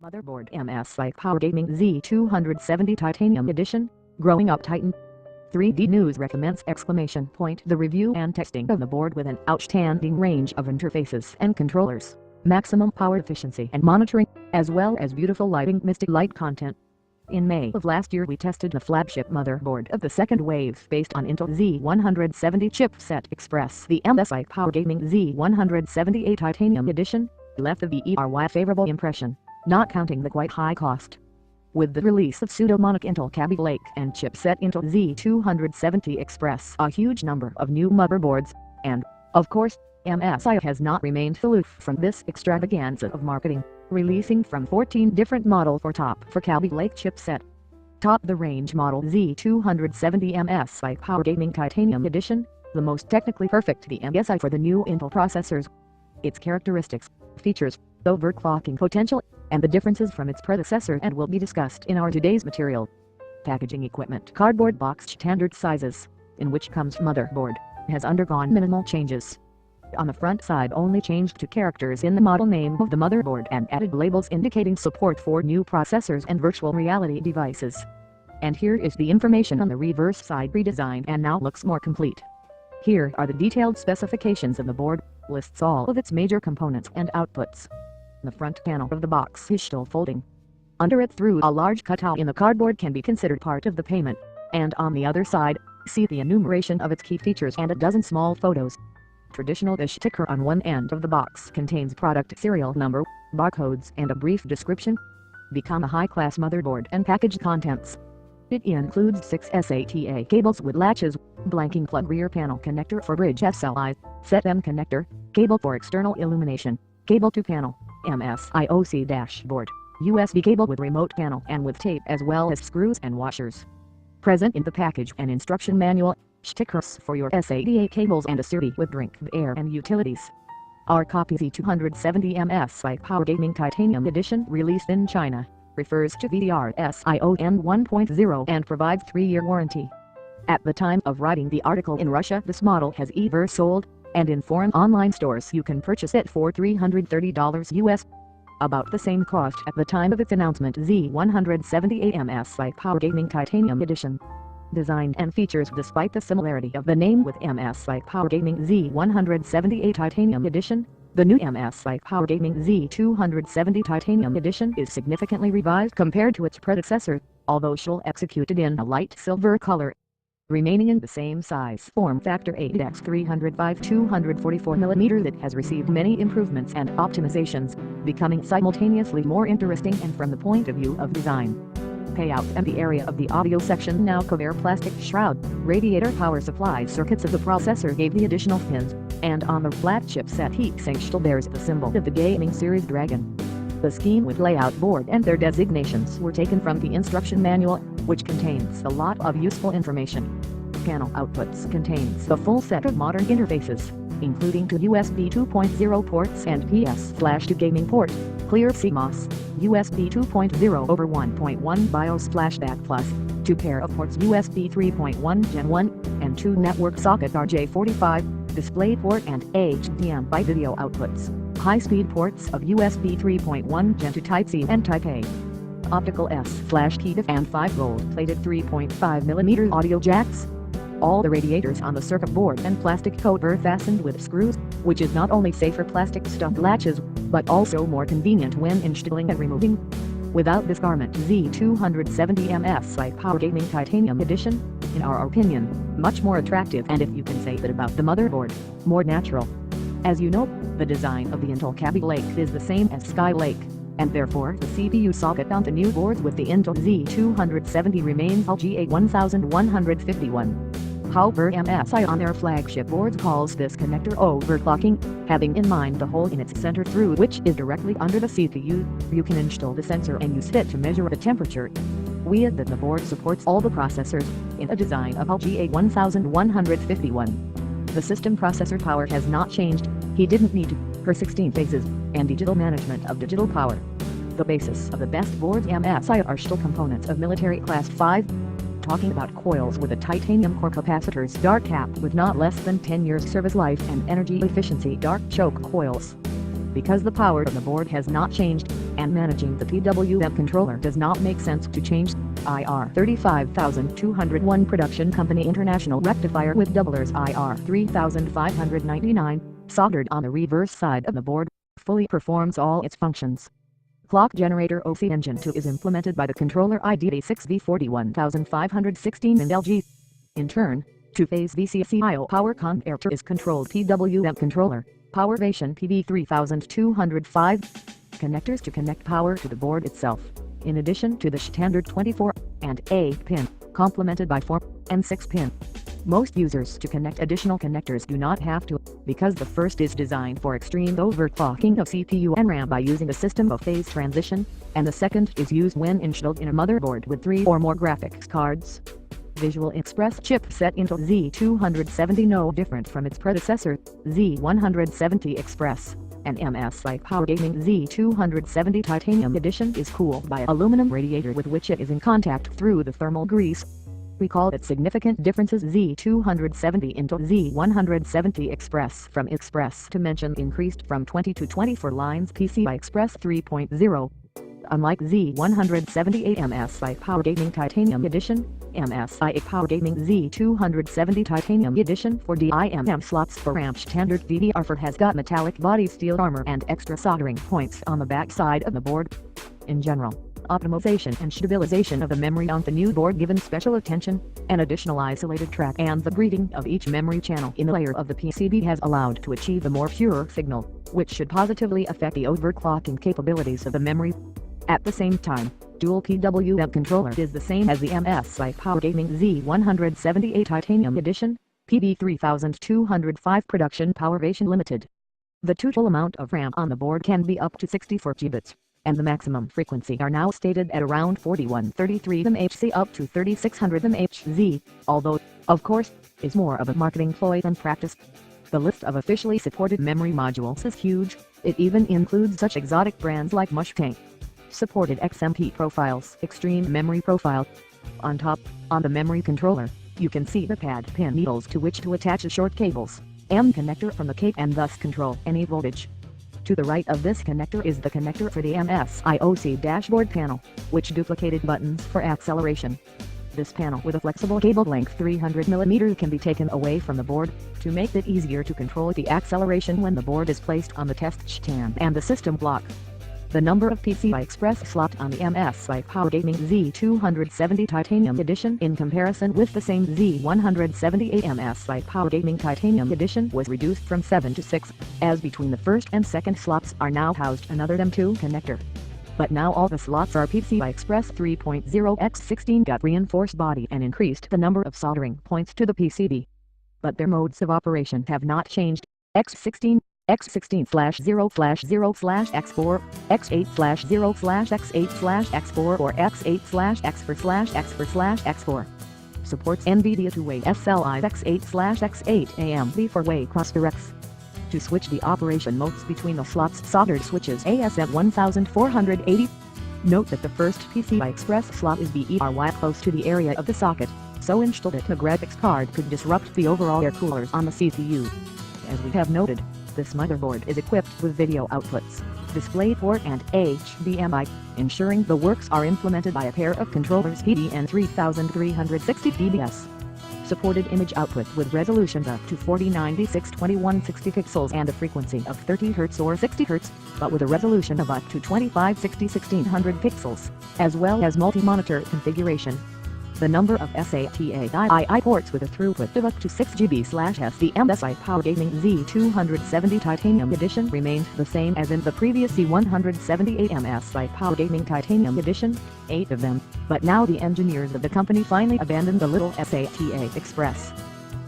Motherboard MSI XPower Gaming Z270 Titanium Edition, Growing Up Titan. 3D News recommends! The review and testing of the board with an outstanding range of interfaces and controllers, maximum power efficiency and monitoring, as well as beautiful lighting Mystic Light content. In May of last year we tested the flagship motherboard of the second wave based on Intel Z170 chipset Express. The MSI XPower Gaming Z170 Titanium Edition left a very favorable impression, not counting the quite high cost. With the release of pseudomonic Intel-Kaby Lake and chipset Intel Z270 Express, a huge number of new motherboards, and, of course, MSI has not remained aloof from this extravaganza of marketing, releasing from 14 different models for Kaby Lake chipset. Top-the-range model Z270 MSI XPower Gaming Titanium Edition, the most technically perfect the MSI for the new Intel processors. Its characteristics, features, overclocking potential, and the differences from its predecessor and will be discussed in our today's material. Packaging equipment. Cardboard box standard sizes, in which comes motherboard, has undergone minimal changes. On the front side only changed two characters in the model name of the motherboard and added labels indicating support for new processors and virtual reality devices. And here is the information on the reverse side, redesigned and now looks more complete. Here are the detailed specifications of the board, lists all of its major components and outputs. The front panel of the box is still folding. Under it, through a large cutout in the cardboard, can be considered part of the payment, and on the other side, see the enumeration of its key features and a dozen small photos. Traditional dish sticker on one end of the box contains product serial number, barcodes and a brief description. Become a high-class motherboard and packaged contents. It includes 6 SATA cables with latches, blanking plug, rear panel connector for bridge SLI, SET-M connector, cable for external illumination, cable to panel, MSIOC dashboard, USB cable with remote panel and with tape, as well as screws and washers. Present in the package an instruction manual, stickers for your SATA cables and a CD with drink, air and utilities. Our copy Z270 MSI XPower Gaming Titanium Edition, released in China, refers to VRSION 1.0 and provides 3-year warranty. At the time of writing the article in Russia, this model has either sold, and in foreign online stores you can purchase it for $330 US. About the same cost at the time of its announcement. Z170 MSI XPower Gaming Titanium Edition. Design and features. Despite the similarity of the name with MSI XPower Gaming Z170 Titanium Edition, the new MSI XPower Gaming Z270 Titanium Edition is significantly revised compared to its predecessor, although still executed in a light silver color. Remaining in the same size form factor 8x300 by 244mm, that has received many improvements and optimizations, becoming simultaneously more interesting and from the point of view of design. Payout and the area of the audio section now cover plastic shroud. Radiator power supply circuits of the processor gave the additional pins, and on the flagship set heatsink still bears the symbol of the gaming series dragon. The scheme with layout board and their designations were taken from the instruction manual, which contains a lot of useful information. Panel outputs contains the full set of modern interfaces, including two USB 2.0 ports and PS/2 gaming port, clear CMOS, USB 2.0 over 1.1 BIOS flashback plus, 2 pair of ports USB 3.1 Gen 1, and 2 network socket RJ45, display port and HDMI video outputs, high-speed ports of USB 3.1 Gen 2 Type-C and Type-A. Optical S/T and 5 gold-plated 3.5mm audio jacks. All the radiators on the circuit board and plastic coat are fastened with screws, which is not only safe for plastic stump latches, but also more convenient when installing and removing. Without this garment, Z270 MSI XPower Gaming Titanium Edition, in our opinion, much more attractive, and if you can say that about the motherboard, more natural. As you know, the design of the Intel-Kaby Lake is the same as Sky Lake, and therefore the CPU socket on the new boards with the Intel Z270 remains LGA 1151. However, MSI on their flagship boards calls this connector overclocking, having in mind the hole in its center through which is directly under the CPU. You can install the sensor and use it to measure the temperature. We add that the board supports all the processors, in a design of LGA 1151. The system processor power has not changed. He didn't need to, per 16 phases, and digital management of digital power. The basis of the best boards MSI are still components of military class 5. Talking about coils with a titanium core, capacitors, dark cap with not less than 10 years service life and energy efficiency, dark choke coils. Because the power of the board has not changed, and managing the PWM controller does not make sense to change. IR 35201 Production Company International Rectifier with doublers IR 3599, soldered on the reverse side of the board, fully performs all its functions. Clock generator OC engine 2 is implemented by the controller IDA6V41516 and LG. In turn, two-phase VCCIO power converter is controlled PWM controller, Powervation PV3205. Connectors to connect power to the board itself, in addition to the standard 24 and 8 pin, complemented by 4 and 6 pin. Most users to connect additional connectors do not have to, because the first is designed for extreme overclocking of CPU and RAM by using a system of phase transition, and the second is used when installed in a motherboard with 3 or more graphics cards. Visual Express chipset Intel Z270 no different from its predecessor, Z170 Express. An MSI XPower Gaming Z270 Titanium Edition is cooled by an aluminum radiator with which it is in contact through the thermal grease. Recall that significant differences Z270 Intel Z170 Express from Express to mention increased from 20 to 24 lines PCI Express 3.0. Unlike Z178 MSI XPower Gaming Titanium Edition, MSI XPower Gaming Z270 Titanium Edition for DIMM slots for RAM standard DDR4 has got metallic body steel armor and extra soldering points on the back side of the board. In general, optimization and stabilization of the memory on the new board given special attention, an additional isolated track and the breeding of each memory channel in a layer of the PCB has allowed to achieve a more pure signal, which should positively affect the overclocking capabilities of the memory. At the same time, dual PWM controller is the same as the MSI XPower Gaming Z170 Titanium Edition, PB3205 Production Powervation Limited. The total amount of RAM on the board can be up to 64 GB, and the maximum frequency are now stated at around 4133 MHz up to 3600 MHz, although, of course, is more of a marketing ploy than practice. The list of officially supported memory modules is huge, it even includes such exotic brands like Mustang. Supported XMP profiles, extreme memory profile. On top, on the memory controller, you can see the pad pin needles to which to attach the short cables, and connector from the cable and thus control any voltage. To the right of this connector is the connector for the MSI OC dashboard panel, which duplicated buttons for acceleration. This panel with a flexible cable length 300 mm can be taken away from the board, to make it easier to control the acceleration when the board is placed on the test stand and the system block. The number of PCI Express slot on the MSI XPower Gaming Z270 Titanium Edition in comparison with the same Z178 MSI XPower Gaming Titanium Edition was reduced from 7 to 6, as between the first and second slots are now housed another M2 connector. But now all the slots are PCI Express 3.0 x16 got reinforced body and increased the number of soldering points to the PCB. But their modes of operation have not changed. X16, X16/0/0/X4, X8/0/X8/X4 or X8/X4/X4/X4. Supports NVIDIA 2-way SLI X8/X8 AMD 4-way cross-directs. To switch the operation modes between the slots, soldered switches ASM 1480. Note that the first PCI Express slot is very close to the area of the socket, so installed it a graphics card could disrupt the overall air coolers on the CPU. As we have noted, this motherboard is equipped with video outputs, DisplayPort and HDMI, ensuring the works are implemented by a pair of controllers PDN 3360 dBs. Supported image output with resolutions up to 4096x2160 pixels and a frequency of 30 Hz or 60 Hz, but with a resolution of up to 2560x1600 pixels, as well as multi-monitor configuration. The number of SATA II ports with a throughput of up to 6 GB/s. The MSI XPower Gaming Z270 Titanium Edition remained the same as in the previous Z178 MSI XPower Gaming Titanium Edition, 8 of them, but now the engineers of the company finally abandoned the little SATA Express.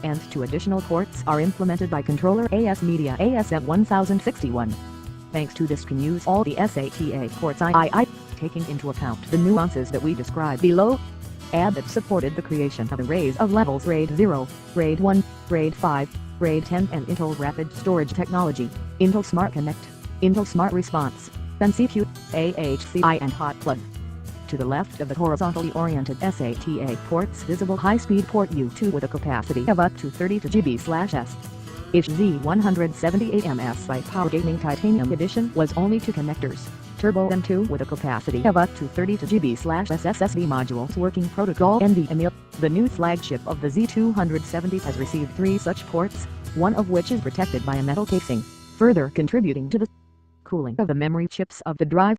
And 2 additional ports are implemented by controller AS Media ASM 1061. Thanks to this can use all the SATA ports taking into account the nuances that we describe below. Add that supported the creation of arrays of levels RAID 0, RAID 1, RAID 5, RAID 10 and Intel Rapid Storage Technology, Intel Smart Connect, Intel Smart Response, FanCQ, AHCI and Hot Plug. To the left of the horizontally oriented SATA ports visible high-speed port U2 with a capacity of up to 32 GB/s. Its Z170 MSI XPower Gaming Titanium Edition was only 2 connectors, Turbo M2 with a capacity of up to 32GB/SSD modules working protocol NVMe. The new flagship of the Z270 has received 3 such ports, one of which is protected by a metal casing, further contributing to the cooling of the memory chips of the drive.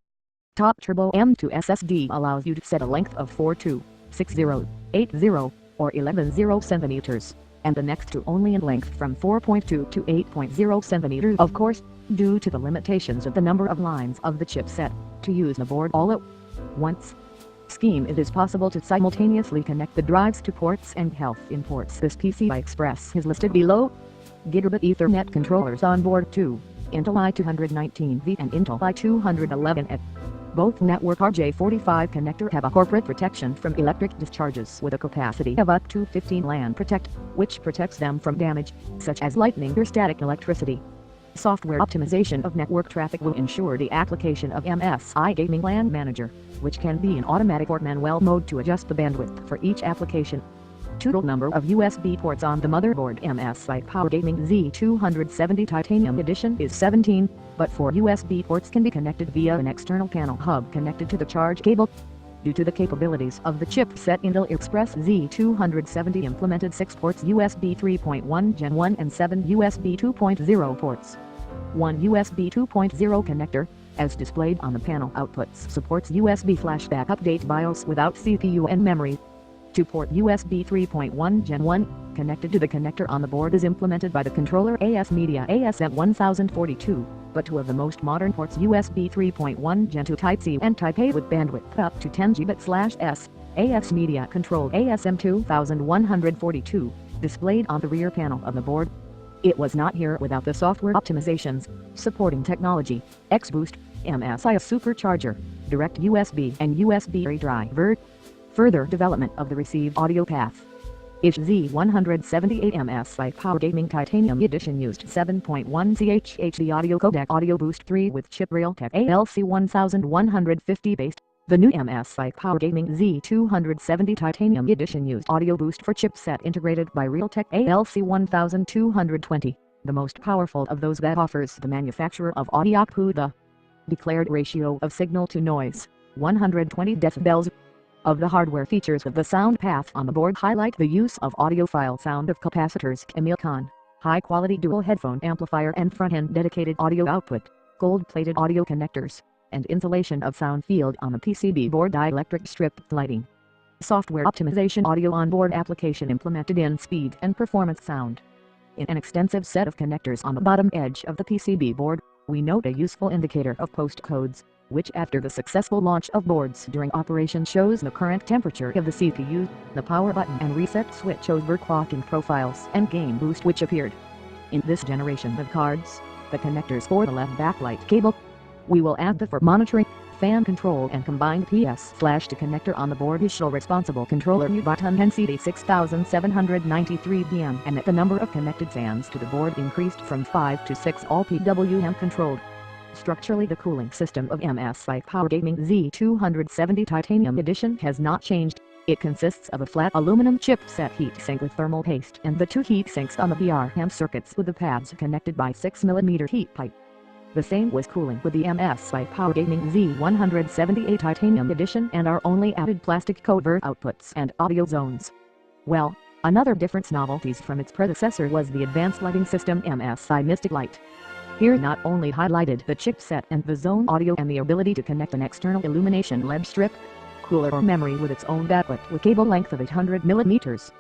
Top Turbo M2 SSD allows you to set a length of 4.2, 6.0, 8.0, or 11.0 centimeters, and the next two only in length from 4.2 to 8.0 centimeters. Of course, due to the limitations of the number of lines of the chipset, to use the board all at once scheme, it is possible to simultaneously connect the drives to ports and health imports. This PCI Express is listed below. Gigabit Ethernet controllers on board 2, Intel i219V and Intel i211F. Both network RJ45 connector have a corporate protection from electric discharges with a capacity of up to 15 LAN Protect, which protects them from damage, such as lightning or static electricity. Software optimization of network traffic will ensure the application of MSI Gaming LAN Manager, which can be in automatic or manual mode to adjust the bandwidth for each application. Total number of USB ports on the Motherboard MSI XPower Gaming Z270 Titanium Edition is 17, but 4 USB ports can be connected via an external panel hub connected to the charge cable. Due to the capabilities of the chipset, Intel Express Z270 implemented 6 ports USB 3.1 Gen 1 and 7 USB 2.0 ports. 1 USB 2.0 connector, as displayed on the panel outputs, supports USB flash backup update BIOS without CPU and memory. 2-port USB 3.1 Gen 1, connected to the connector on the board, is implemented by the controller AS Media AS1042, but 2 of the most modern ports USB 3.1 Gen 2 Type-C and Type-A with bandwidth up to 10 GB/s, AS Media controlled ASM2142, displayed on the rear panel of the board. It was not here without the software optimizations, supporting technology, X-Boost, MSI Supercharger, Direct USB and USB driver. Further development of the received audio path. Its Z170 MSI XPower Gaming Titanium Edition used 7.1 CHHD audio codec Audio Boost 3 with chip Realtek ALC1150 based. The new MSI XPower Gaming Z270 Titanium Edition used Audio Boost for chipset integrated by Realtek ALC1220, the most powerful of those that offers the manufacturer of audio output. The declared ratio of signal to noise, 120 decibels. Of the hardware features of the sound path on the board highlight the use of audiophile sound of capacitors, Camilcon, high-quality dual headphone amplifier and front-end dedicated audio output, gold-plated audio connectors, and insulation of sound field on the PCB board, dielectric strip lighting. Software optimization audio onboard application implemented in speed and performance sound. In an extensive set of connectors on the bottom edge of the PCB board, we note a useful indicator of post codes, which after the successful launch of boards during operation shows the current temperature of the CPU. The power button and reset switch shows overclocking profiles and gain boost which appeared in this generation of cards. The connectors for the LED backlight cable. We will add the for monitoring, fan control and combined PS flash to connector on the board is show responsible controller mute button and CD 6793 PM, and that the number of connected fans to the board increased from 5 to 6, all PWM controlled. Structurally, the cooling system of MSI XPower Gaming Z270 Titanium Edition has not changed. It consists of a flat aluminum chipset heatsink with thermal paste and the 2 heatsinks on the VRM circuits with the pads connected by 6mm heat pipe. The same was cooling with the MSI XPower Gaming Z170 Titanium Edition and are only added plastic cover outputs and audio zones. Well, another difference novelties from its predecessor was the advanced lighting system MSI Mystic Light. Here not only highlighted the chipset and the zone audio and the ability to connect an external illumination LED strip, cooler or memory with its own backlit with cable length of 800mm,